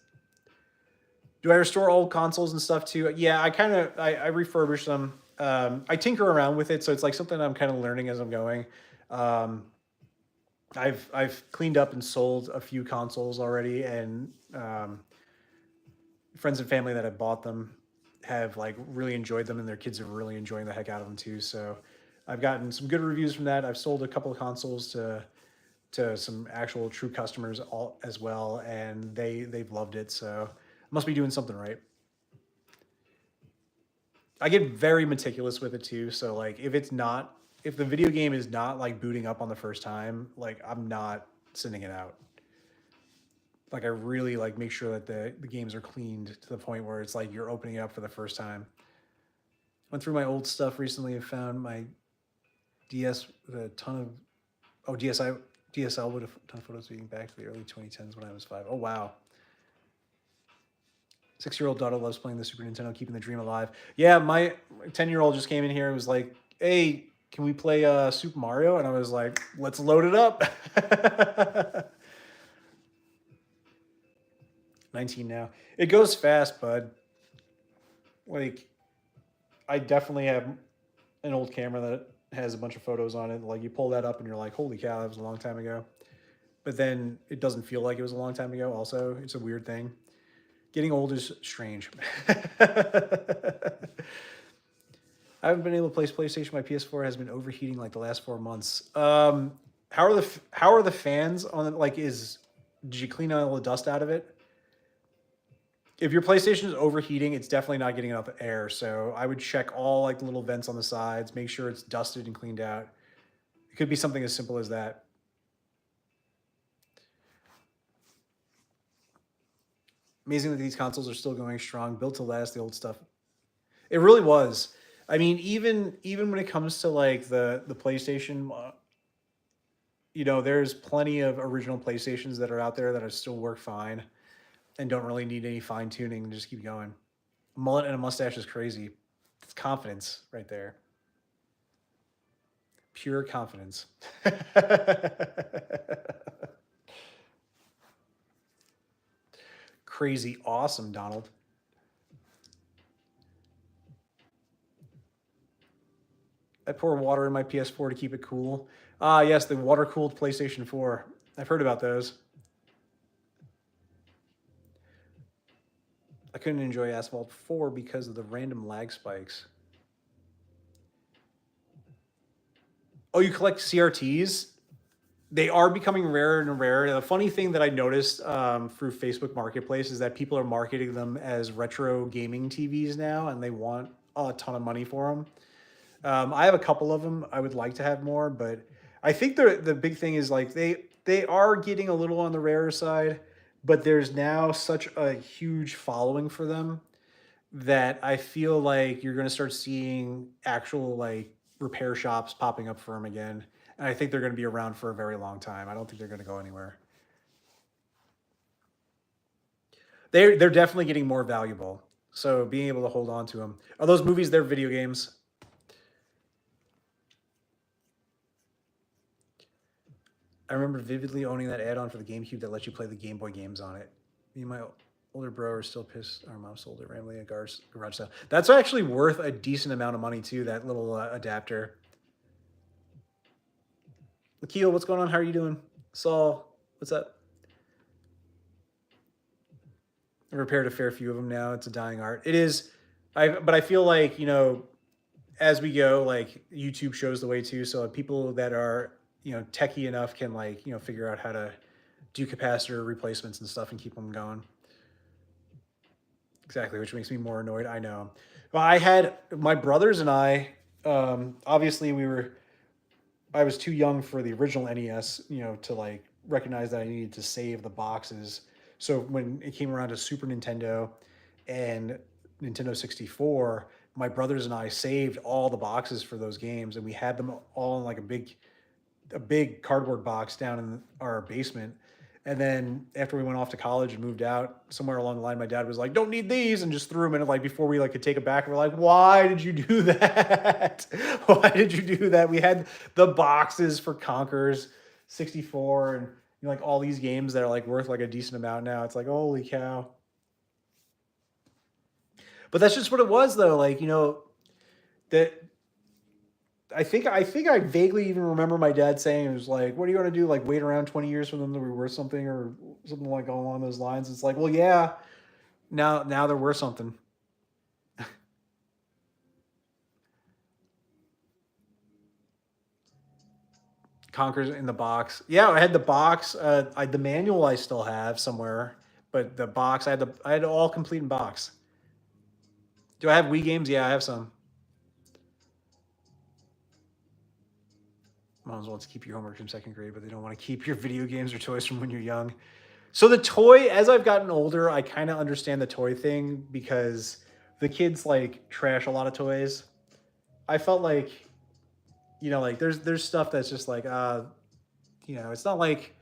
Do I restore old consoles and stuff too? Yeah, I refurbish them. I tinker around with it, so it's like something I'm kind of learning as I'm going. Um, I've cleaned up and sold a few consoles already, and friends and family that have bought them have like really enjoyed them, and their kids are really enjoying the heck out of them too. So I've gotten some good reviews from that. I've sold a couple of consoles to some actual true customers all as well, and they've loved it. So I must be doing something right. I get very meticulous with it too. So like if the video game is not like booting up on the first time, like I'm not sending it out. Like I really like make sure that the games are cleaned to the point where it's like you're opening it up for the first time. Went through my old stuff recently and found my DS with a ton of DSL with a ton of photos dating back to the early 2010s when I was 5. Oh wow. 6-year-old daughter loves playing the Super Nintendo, keeping the dream alive. Yeah, my 10-year-old just came in here and was like, "Hey, can we play Super Mario?" And I was like, "Let's load it up." 19 now. It goes fast, bud. Like, I definitely have an old camera that has a bunch of photos on it. Like, you pull that up and you're like, "Holy cow, that was a long time ago." But then it doesn't feel like it was a long time ago. Also, it's a weird thing. Getting old is strange. I haven't been able to play PlayStation. My PS4 has been overheating like the last 4 months. How are the fans on it? Like, did you clean all the dust out of it? If your PlayStation is overheating, it's definitely not getting enough air. So I would check all like the little vents on the sides, make sure it's dusted and cleaned out. It could be something as simple as that. Amazing that these consoles are still going strong, built to last. The old stuff, it really was. I mean, even when it comes to like the PlayStation, there's plenty of original PlayStations that are out there that are still work fine. and don't really need any fine tuning. Just keep going. Mullet and a mustache is crazy. It's confidence right there. Pure confidence. Crazy awesome, Donald. I pour water in my PS4 to keep it cool. Ah, yes, the water cooled PlayStation 4. I've heard about those. I couldn't enjoy Asphalt 4 because of the random lag spikes. Oh, you collect CRTs? They are becoming rarer and rarer. The funny thing that I noticed through Facebook Marketplace is that people are marketing them as retro gaming TVs now, and they want a ton of money for them. I have a couple of them. I would like to have more, but I think the big thing is like they are getting a little on the rarer side, but there's now such a huge following for them that I feel like you're going to start seeing actual like repair shops popping up for them again. And I think they're going to be around for a very long time. I don't think they're going to go anywhere. They're definitely getting more valuable. So being able to hold on to them. Are those movies? They're video games. I remember vividly owning that add-on for the GameCube that lets you play the Game Boy games on it. Me and my older bro are still pissed. Our mom sold it randomly at garage sale. That's actually worth a decent amount of money too. That little adapter. Akil, what's going on? How are you doing? Saul, what's up? I've repaired a fair few of them now. It's a dying art. It is, but I feel like as we go, like YouTube shows the way too. So people that are techie enough can like figure out how to do capacitor replacements and stuff and keep them going. Exactly, which makes me more annoyed. I know. Well, I had my brothers and I. Obviously, I was too young for the original NES, to like recognize that I needed to save the boxes. So when it came around to Super Nintendo and Nintendo 64, my brothers and I saved all the boxes for those games, and we had them all in like a big cardboard box down in our basement. And then after we went off to college and moved out, somewhere along the line, my dad was like, "Don't need these," and just threw them in. Like before we like could take it back, we're like, "Why did you do that? Why did you do that?" We had the boxes for Conker's 64 and like all these games that are like worth like a decent amount now. It's like, holy cow! But that's just what it was, though. Like that I think I vaguely even remember my dad saying it was like, "What are you going to do? Like wait around 20 years for them to be worth something or something like along those lines?" It's like, well, yeah, now they're worth something. Conquers in the box. Yeah, I had the box. The manual I still have somewhere, but the box I had all complete in box. Do I have Wii games? Yeah, I have some. Moms want to keep your homework from second grade, but they don't want to keep your video games or toys from when you're young. So the toy, as I've gotten older, I kind of understand the toy thing because the kids like trash a lot of toys. I felt like, like there's stuff that's just like it's not like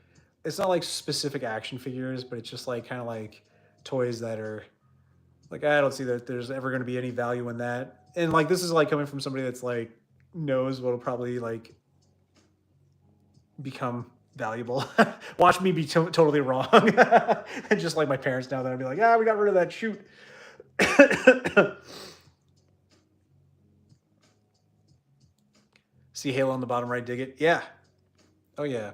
specific action figures, but it's just like kind of like toys that are like I don't see that there's ever going to be any value in that. And like this is like coming from somebody that's like knows what'll probably like become valuable. Watch me be totally wrong. And just like my parents now, that I'd be like, we got rid of that. Shoot. See Halo on the bottom right, dig it? Yeah. Oh, yeah.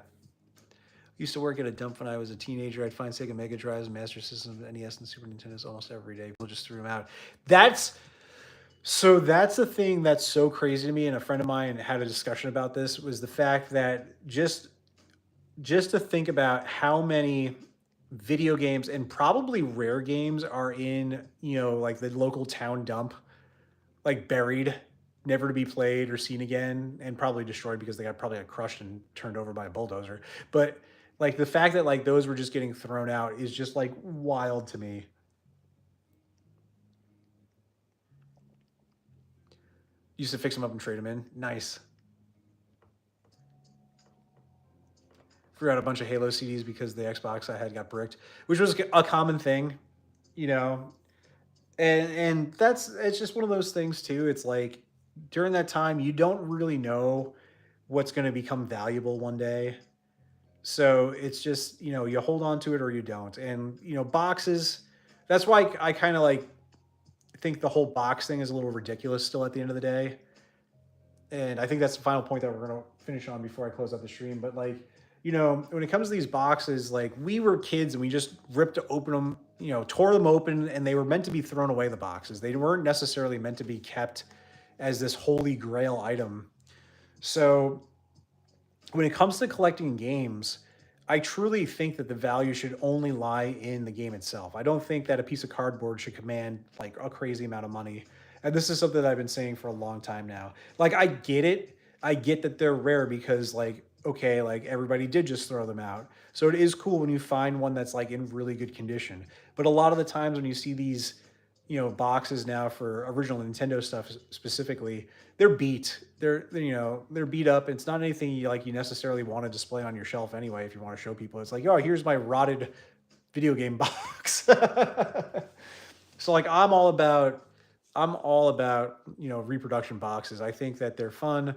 Used to work at a dump when I was a teenager. I'd find Sega Mega Drives, Master System, NES, and Super Nintendos almost every day. People just threw them out. That's the thing that's so crazy to me. And a friend of mine had a discussion about this was the fact that just to think about how many video games and probably rare games are in like the local town dump, like buried, never to be played or seen again, and probably destroyed because they probably got crushed and turned over by a bulldozer. But like the fact that like those were just getting thrown out is just like wild to me. Used to fix them up and trade them in. Nice. threw out a bunch of Halo CDs because the Xbox I had got bricked, which was a common thing, you know. And that's it's just one of those things too. It's like during that time you don't really know what's going to become valuable one day. So it's just, you hold on to it or you don't. And, boxes, that's why I kind of like think the whole box thing is a little ridiculous still at the end of the day. And I think that's the final point that we're going to finish on before I close out the stream. But like, when it comes to these boxes, like we were kids and we just ripped open them, tore them open, and they were meant to be thrown away. The boxes, they weren't necessarily meant to be kept as this holy grail item. So when it comes to collecting games, I truly think that the value should only lie in the game itself. I don't think that a piece of cardboard should command like a crazy amount of money. And this is something that I've been saying for a long time now. Like I get it. I get that they're rare because like okay, like everybody did just throw them out. So it is cool when you find one that's like in really good condition. But a lot of the times when you see these boxes now for original Nintendo stuff specifically, they're beat. They're beat up. It's not anything you necessarily want to display on your shelf anyway. If you want to show people, it's like, oh, here's my rotted video game box. So like I'm all about reproduction boxes. I think that they're fun.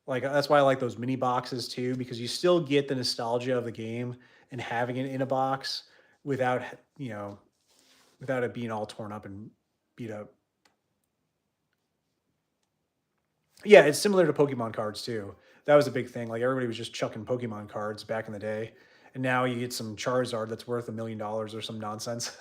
Like that's why I like those mini boxes too, because you still get the nostalgia of the game and having it in a box without without it being all torn up and beat up. Yeah, it's similar to Pokemon cards too. That was a big thing. Like everybody was just chucking Pokemon cards back in the day, and now you get some Charizard that's worth $1 million or some nonsense.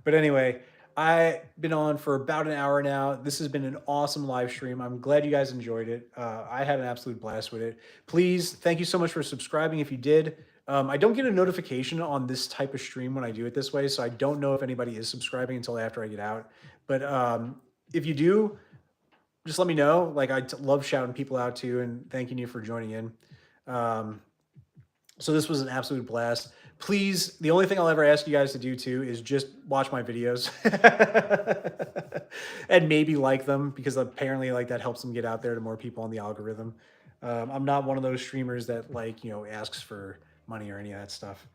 But anyway, I've been on for about an hour now. This has been an awesome live stream. I'm glad you guys enjoyed it. I had an absolute blast with it. Please, thank you so much for subscribing if you did. I don't get a notification on this type of stream when I do it this way, so I don't know if anybody is subscribing until after I get out. But if you do, just let me know. Like I love shouting people out too and thanking you for joining in. Um, so this was an absolute blast. Please, the only thing I'll ever ask you guys to do too is just watch my videos and maybe like them because apparently like that helps them get out there to more people on the algorithm. I'm not one of those streamers that like, asks for money or any of that stuff.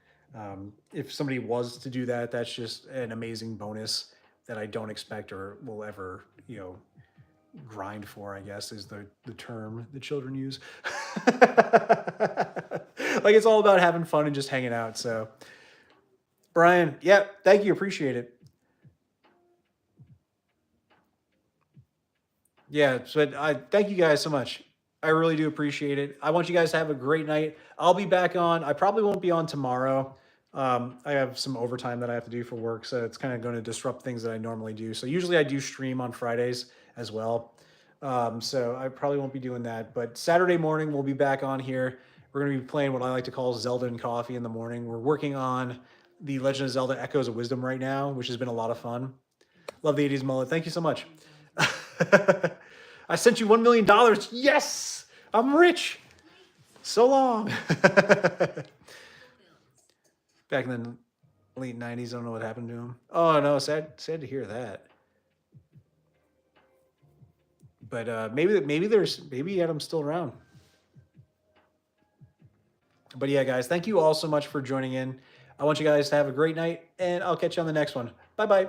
If somebody was to do that, that's just an amazing bonus that I don't expect or will ever, grind for, I guess, is the term the children use. Like it's all about having fun and just hanging out. So, Brian, yeah, thank you, appreciate it. Yeah, so I thank you guys so much. I really do appreciate it. I want you guys to have a great night. I'll be back on. I probably won't be on tomorrow. I have some overtime that I have to do for work, so it's kind of going to disrupt things that I normally do. So usually I do stream on Fridays as well. So I probably won't be doing that. But Saturday morning we'll be back on here. We're going to be playing what I like to call Zelda and Coffee in the morning. We're working on the Legend of Zelda Echoes of Wisdom right now, which has been a lot of fun. Love the 80s mullet. Thank you so much. I sent you $1 million. Yes, I'm rich. So long. Back in the late 90s, I don't know what happened to him. Oh no, sad to hear that. But maybe Adam's still around. But yeah, guys, thank you all so much for joining in. I want you guys to have a great night, and I'll catch you on the next one. Bye bye.